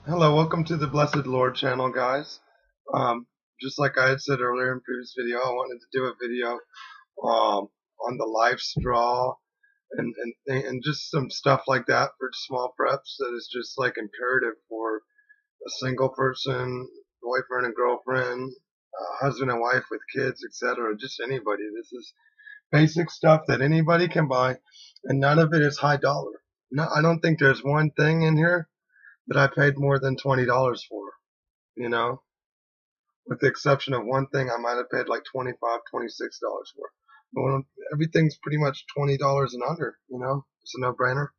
Hello, welcome to the Blessed Lord channel, guys. Just like I had said earlier in previous video, I wanted to do a video on the life straw and just some stuff like that for small preps that is just like imperative for a single person, boyfriend and girlfriend, husband and wife with kids, etc. Just anybody. This is basic stuff that anybody can buy, and none of it is high dollar. No, I don't think there's one thing in here that I paid more than $20 for, you know, with the exception of one thing I might have paid like $25, $26 for. But everything's pretty much $20 and under, it's a no-brainer.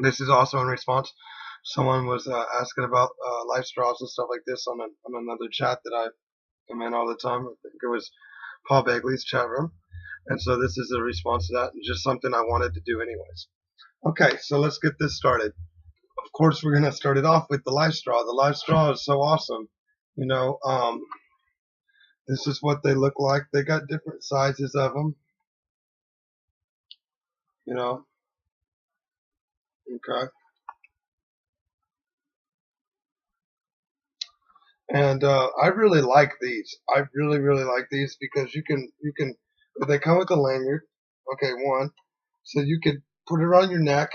This is also in response. Someone was asking about life straws and stuff like this on another chat that I am in all the time. I think it was Paul Bagley's chat room. And so this is a response to that and just something I wanted to do anyways. Okay, so let's get this started. Of course, we're going to start it off with the life straw. The life straw is so awesome. You know, this is what they look like. They got different sizes of them. You know, okay. And I really like these. I really like these because they come with a lanyard. Okay, one. So you could put it around your neck.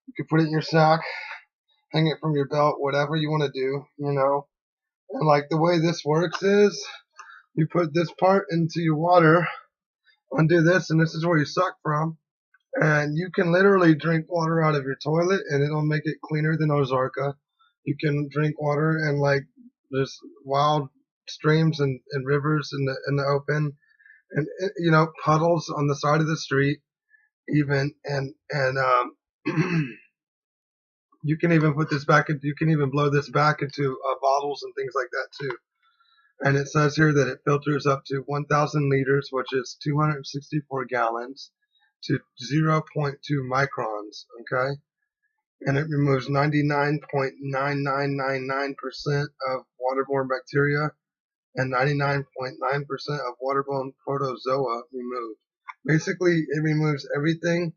You could put it in your sack, hang it from your belt, whatever you want to do, And like the way this works is you put this part into your water, undo this, and this is where you suck from. And you can literally drink water out of your toilet and it'll make it cleaner than Ozark. You can drink water and like there's wild streams and rivers in the open and puddles on the side of the street even and you can even put this back you can even blow this back into bottles and things like that too. And it says here that it filters up to 1,000 liters, which is 264 gallons, to 0.2 microns, okay? And it removes 99.9999% of waterborne bacteria and 99.9% of waterborne protozoa removed. Basically, it removes everything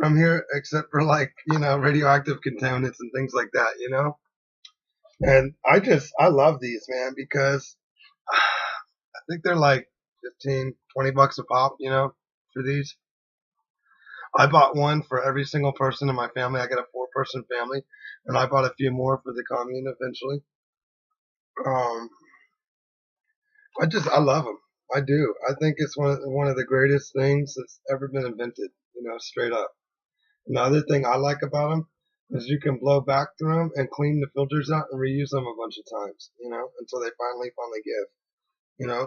from here except for radioactive contaminants and things like that. And I love these, man, because I think they're like 15, 20 bucks a pop, for these. I bought one for every single person in my family. I got a 4-person family, and I bought a few more for the commune eventually. Um, I love them. I do. I think it's one of the greatest things that's ever been invented, straight up. And the other thing I like about them is you can blow back through them and clean the filters out and reuse them a bunch of times, until they finally give.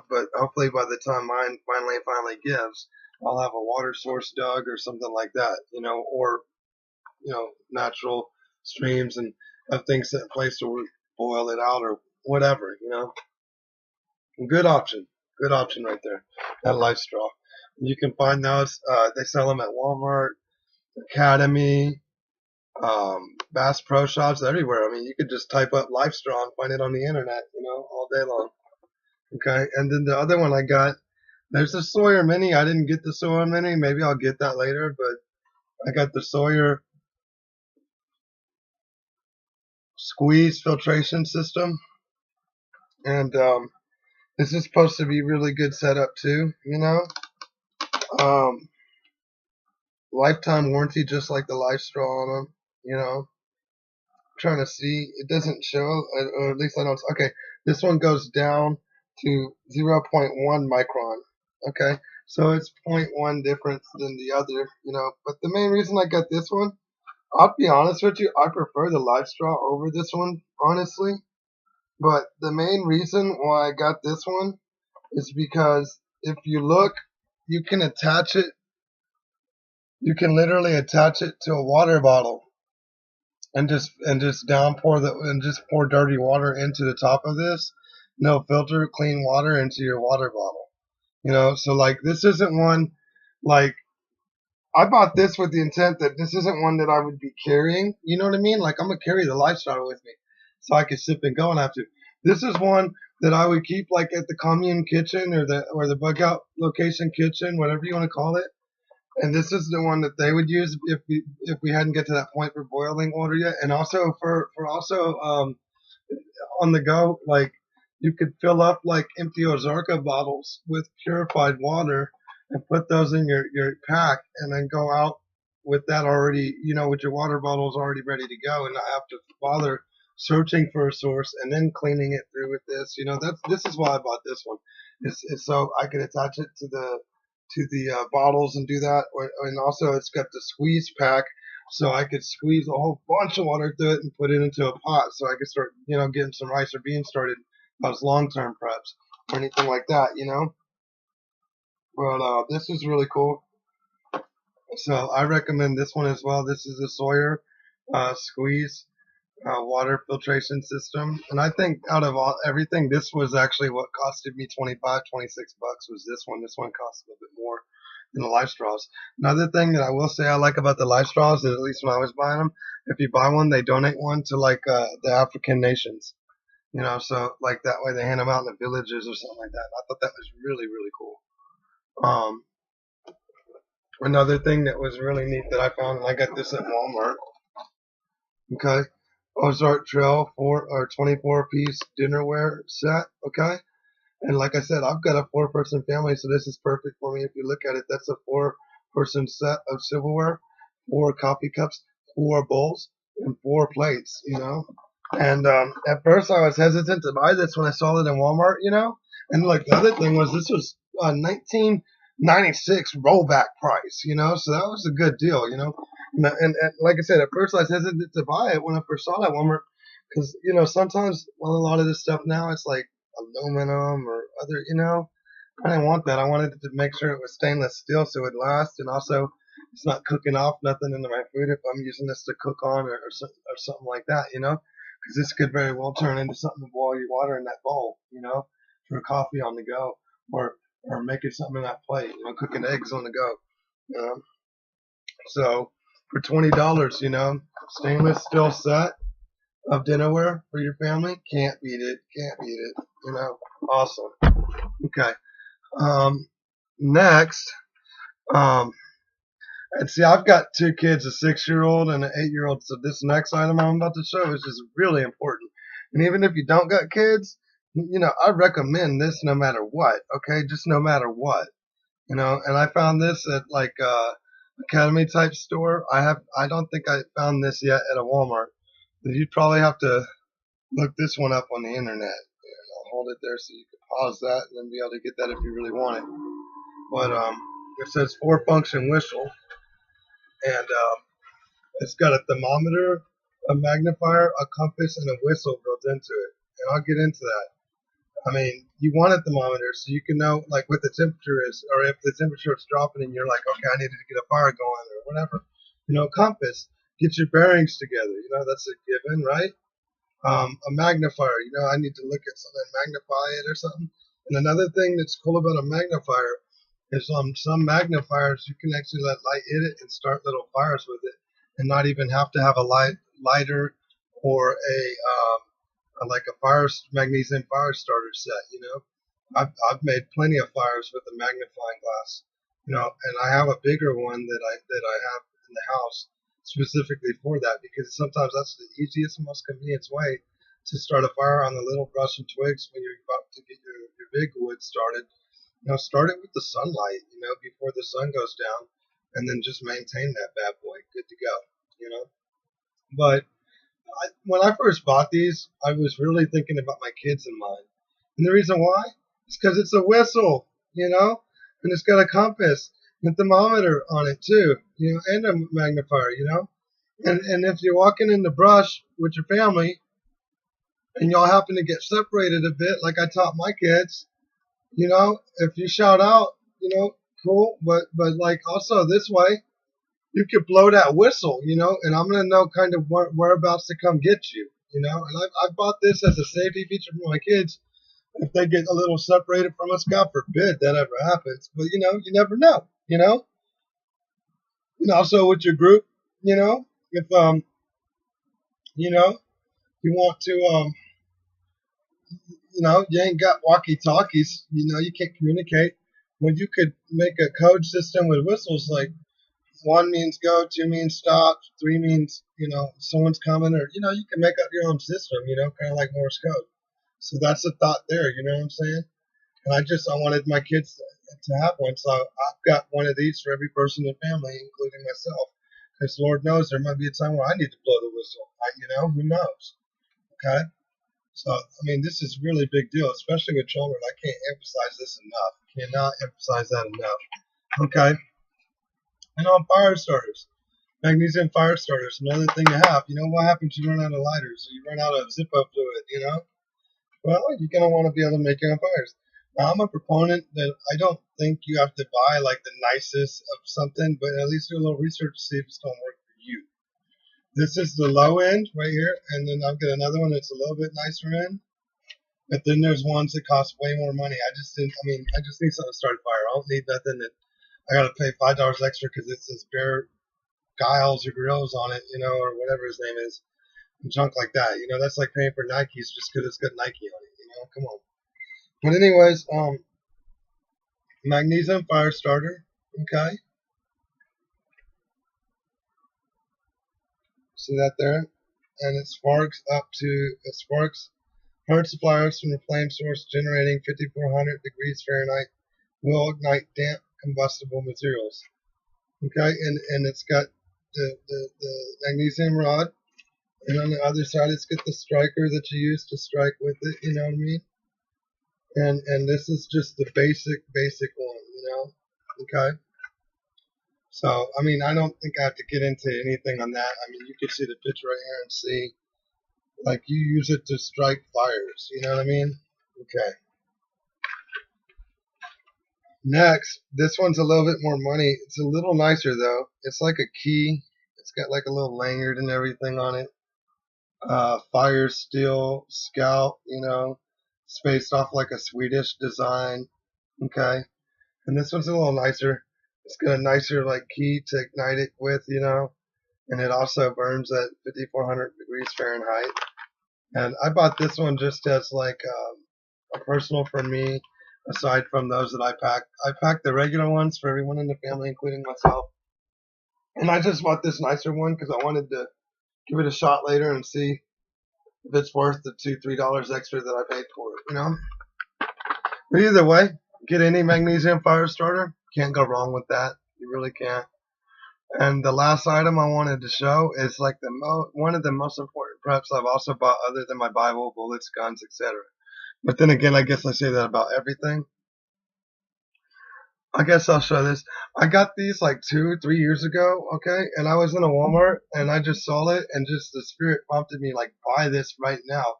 But hopefully by the time mine finally gives, I'll have a water source dug or something like that, or natural streams and have things set in place to boil it out or whatever. Good option right there. That life straw. You can find those. They sell them at Walmart, Academy, Bass Pro Shops, everywhere. I mean, you could just type up life straw and find it on the internet, all day long. Okay, and then the other one I got, there's the Sawyer Mini. I didn't get the Sawyer Mini. Maybe I'll get that later, but I got the Sawyer squeeze filtration system. And this is supposed to be really good setup too, lifetime warranty just like the life straw on them, trying to see, it doesn't show, or at least I don't. Okay, this one goes down to 0.1 micron. Okay, so it's 0.1 difference than the other, but the main reason I got this one, I'll be honest with you, I prefer the life straw over this one, honestly. But the main reason why I got this one is because if you look, you can attach it, you can literally attach it to a water bottle and just pour dirty water into the top of this. No filter, clean water into your water bottle. So like this isn't one, like I bought this with the intent that this isn't one that I would be carrying. You know what I mean? Like I'm gonna carry the life straw with me so I can sip and go and have to. This is one that I would keep like at the commune kitchen or the bug out location kitchen, whatever you want to call it. And this is the one that they would use if we hadn't get to that point for boiling water yet, and also for also on the go, like you could fill up like empty Ozark bottles with purified water and put those in your pack, and then go out with that already, with your water bottles already ready to go, and not have to bother searching for a source and then cleaning it through with this. This is why I bought this one. It's so I could attach it to the bottles and do that, and also it's got the squeeze pack, so I could squeeze a whole bunch of water through it and put it into a pot, so I could start, getting some rice or beans started as long-term preps or. Like that. But this is really cool. So I recommend this one as well. This is a Sawyer squeeze water filtration system, and I think out of everything, this was actually what costed me 26 bucks. Was this one? This one cost a little bit more than the life straws. Another thing that I will say I like about the life straws is, at least when I was buying them, if you buy one, they donate one to like the African nations. So like that way they hand them out in the villages or something like that. I thought that was really, really cool. Um, Another thing that was really neat that I found, and I got this at Walmart. Okay, Ozark Trail 24 piece dinnerware set. Okay, and like I said, I've got a 4-person family, so this is perfect for me. If you look at it, that's a 4-person set of silverware, 4 coffee cups, 4 bowls, and 4 plates. And at first I was hesitant to buy this when I saw it in Walmart. And like the other thing was, this was 1996 rollback price. So that was a good deal. And like I said, at first I was hesitant to buy it when I first saw that Walmart, because sometimes on a lot of this stuff now it's like aluminum or other. I didn't want that. I wanted to make sure it was stainless steel so it would last, and also it's not cooking off nothing into my food if I'm using this to cook on, or something like that. Because this could very well turn into something to boil your water in that bowl, for coffee on the go, or making something in that plate, cooking eggs on the go. You know? So for $20, stainless steel set of dinnerware for your family, can't beat it. Can't beat it. Awesome. Okay. Next, um, and see, I've got 2 kids, a 6-year-old and an 8-year-old. So this next item I'm about to show is just really important. And even if you don't got kids, I recommend this no matter what. Okay, just no matter what. And I found this at like Academy type store. I don't think I found this yet at a Walmart. You'd probably have to look this one up on the internet. I'll hold it there so you can pause that and then be able to get that if you really want it. But it says 4-function whistle, and it's got a thermometer, a magnifier, a compass, and a whistle built into it. And I'll get into that. I mean, you want a thermometer so you can know like what the temperature is, or if the temperature is dropping and you're like, okay, I need to get a fire going or whatever. Compass, get your bearings together. That's a given, right? A magnifier, I need to look at something, magnify it or something. And another thing that's cool about a magnifier is some magnifiers you can actually let light hit it and start little fires with it, and not even have to have a lighter or like a magnesium fire starter set. I've made plenty of fires with a magnifying glass. And I have a bigger one that I have in the house specifically for that, because sometimes that's the easiest and most convenient way to start a fire on the little brush and twigs when you're about to get your big wood started. Start it with the sunlight, before the sun goes down, and then just maintain that bad boy, good to go. But when I first bought these, I was really thinking about my kids in mind. And the reason why is because it's a whistle, and it's got a compass and a thermometer on it too, and a magnifier. And if you're walking in the brush with your family and y'all happen to get separated a bit, like I taught my kids, if you shout out, cool, but like also this way, you could blow that whistle, and I'm going to know kind of whereabouts to come get you, and I bought this as a safety feature for my kids. If they get a little separated from us, God forbid that ever happens, but you never know. So with your group, if you want to, you ain't got walkie-talkies, you can't communicate. Well, you could make a code system with whistles, like 1 means go, 2 means stop, 3 means, someone's coming, or, you can make up your own system, kind of like Morse code. So that's the thought there, you know what I'm saying? And I wanted my kids to have one, so I've got one of these for every person in the family, including myself. Because Lord knows there might be a time where I need to blow the whistle. Who knows? Okay? So, I mean, this is really a big deal, especially with children. I can't emphasize this enough. Cannot emphasize that enough. Okay? And on fire starters. Magnesium fire starters, another thing to have. What happens if you run out of lighters or you run out of Zippo fluid, Well, you're going to want to be able to make your own fires. Now, I'm a proponent that I don't think you have to buy like the nicest of something, but at least do a little research to see if it's going to work for you. This is the low end right here, and then I've got another one that's a little bit nicer end. But then there's ones that cost way more money. I just need something to start a fire. I don't need nothing that I got to pay $5 extra because it says Bear Giles or Grills on it, or whatever his name is, and junk like that. That's like paying for Nikes just because it's got Nike on it. Come on. But anyways, magnesium fire starter. Okay, see that there, and it sparks 100 suppliers from the flame source generating 5,400 degrees Fahrenheit. Will ignite damp combustible materials. Okay, and it's got the magnesium rod, and on the other side it's got the striker that you use to strike with it. You know what I mean? And this is just the basic one. Okay. So I mean, I don't think I have to get into anything on that. I mean, you can see the picture right here and see, like, you use it to strike fires. You know what I mean? Okay. Next, this one's a little bit more money. It's a little nicer though. It's like a key. It's got like a little lanyard and everything on it. Firesteel Scout, spaced off like a Swedish design. Okay. And this one's a little nicer. It's got a nicer like key to ignite it with, and it also burns at 5,400 degrees Fahrenheit. And I bought this one just as like a personal for me, aside from those that I pack. I packed the regular ones for everyone in the family, including myself. And I just bought this nicer one because I wanted to give it a shot later and see if it's worth the $2-3 extra that I paid for it, But either way, get any magnesium fire starter. Can't go wrong with that. You really can't. And the last item I wanted to show is like one of the most important preps I've also bought, other than my Bible, bullets, guns, etc. But then again, I guess I say that about everything. I guess I'll show this. I got these like 2-3 years ago, okay? And I was in a Walmart and I just saw it, and just the spirit prompted me like, buy this right now.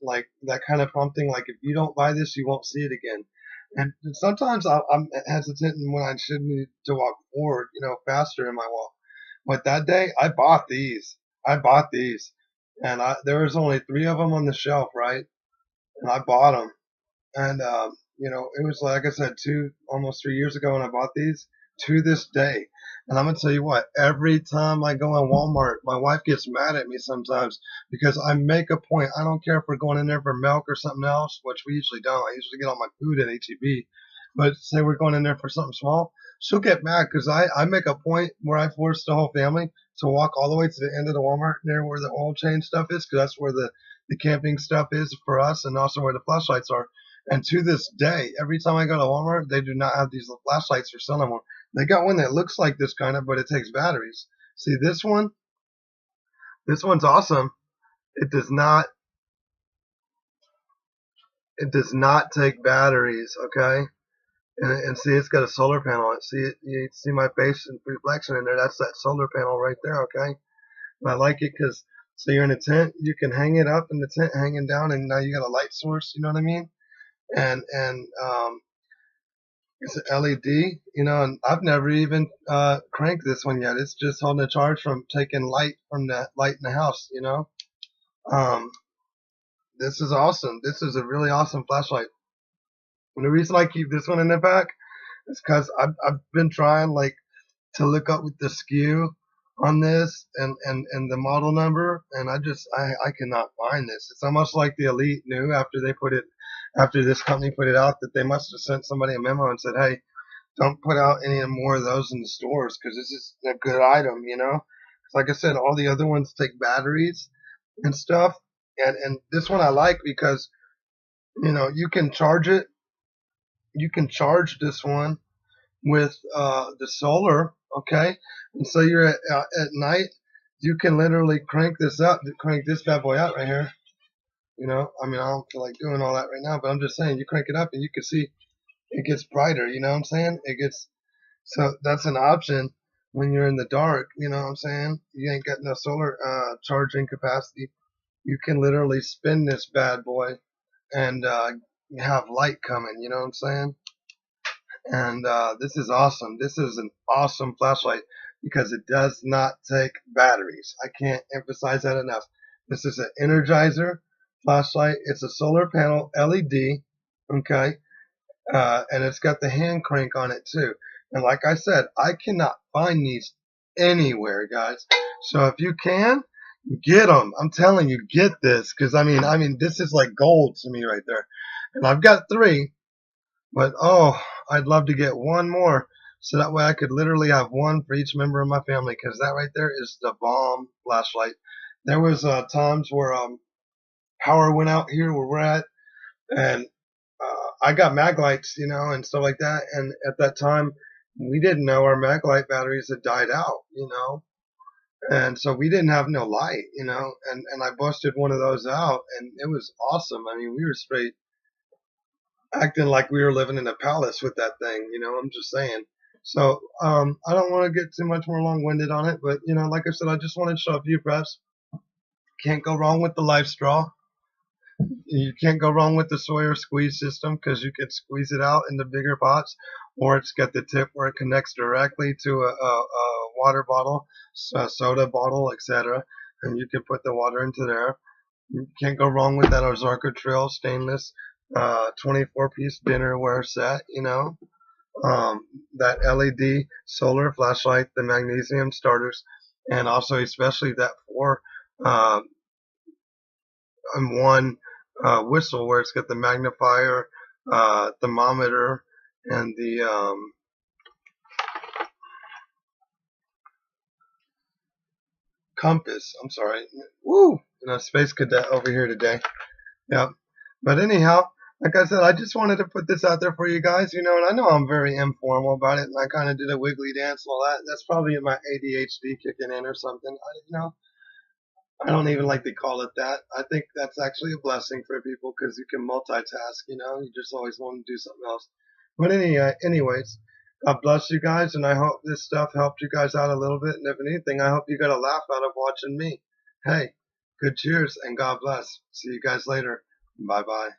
Like that kind of prompting, like, if you don't buy this, you won't see it again. And sometimes I'm hesitant when I should need to walk forward, faster in my walk. But that day, I bought these. And there was only 3 of them on the shelf, right? And I bought them. And it was like I said, almost 3 years ago when I bought these. To this day, and I'm gonna tell you what, every time I go in Walmart, my wife gets mad at me sometimes because I make a point. I don't care if we're going in there for milk or something else, which we usually don't. I usually get all my food at HEB, but say we're going in there for something small, she'll get mad because I make a point where I force the whole family to walk all the way to the end of the Walmart near where the oil change stuff is, because that's where the camping stuff is for us, and also where the flashlights are. And to this day, every time I go to Walmart, they do not have these flashlights for sale anymore. They got one that looks like this kind of, but it takes batteries. See this one? This one's awesome. It does not take batteries, okay? And see, it's got a solar panel. You see my face and reflection in there. That's that solar panel right there, okay? And I like it because, so you're in a tent, you can hang it up in the tent, hanging down, and now you got a light source. You know what I mean? And it's an LED, and I've never even cranked this one yet. It's just holding a charge from taking light from the light in the house, This is awesome. This is a really awesome flashlight. And the reason I keep this one in the back is because I've been trying like to look up with the SKU on this and the model number, and I cannot find this. It's almost like the Elite knew after this company put it out, that they must have sent somebody a memo and said, hey, don't put out any more of those in the stores because this is a good item, you know. Like I said, all the other ones take batteries and stuff, and this one I like because you know you can charge it. You can charge this one with the solar, okay? And so you're at night, you can literally crank this up, crank this bad boy out right here. You know, I mean, I don't feel like doing all that right now, but I'm just saying, you crank it up and you can see it gets brighter. You know what I'm saying? It gets so that's an option when you're in the dark. You know what I'm saying? You ain't got no solar charging capacity. You can literally spin this bad boy and have light coming. You know what I'm saying? And this is awesome. This is an awesome flashlight because it does not take batteries. I can't emphasize that enough. This is an Energizer flashlight. It's a solar panel LED, okay, and it's got the hand crank on it too. And like I said, I cannot find these anywhere, guys. So if you can, get them. I'm telling you, get this because I mean, this is like gold to me right there. And I've got 3. But oh, I'd love to get one more so that way I could literally have one for each member of my family because that right there is the bomb flashlight. There was times where power went out here where we're at, and I got mag lights, you know, and stuff like that. And at that time, we didn't know our mag light batteries had died out, you know, and so we didn't have no light, you know. And I busted one of those out, and it was awesome. I mean, we were straight acting like we were living in a palace with that thing, you know. I'm just saying. So I don't want to get too much more long-winded on it, but you know, like I said, I just wanted to show a few preps. Can't go wrong with the life straw. You can't go wrong with the Sawyer squeeze system because you can squeeze it out into bigger pots, or it's got the tip where it connects directly to a water bottle, a soda bottle, etc. And you can put the water into there. You can't go wrong with that Ozark Trail stainless 24-piece dinnerware set, you know. That LED solar flashlight, the magnesium starters, and also especially that 4 uh, in one whistle where it's got the magnifier, thermometer, and the compass. I'm sorry. Woo! You know, space cadet over here today. Yep. But anyhow, like I said, I just wanted to put this out there for you guys, you know, and I know I'm very informal about it, and I kind of did a wiggly dance and all that. That's probably my ADHD kicking in or something. You know, I don't even like to call it that. I think that's actually a blessing for people because you can multitask, you know, you just always want to do something else. But anyways, God bless you guys, and I hope this stuff helped you guys out a little bit. And if anything, I hope you got a laugh out of watching me. Hey, good cheers and God bless. See you guys later. Bye bye.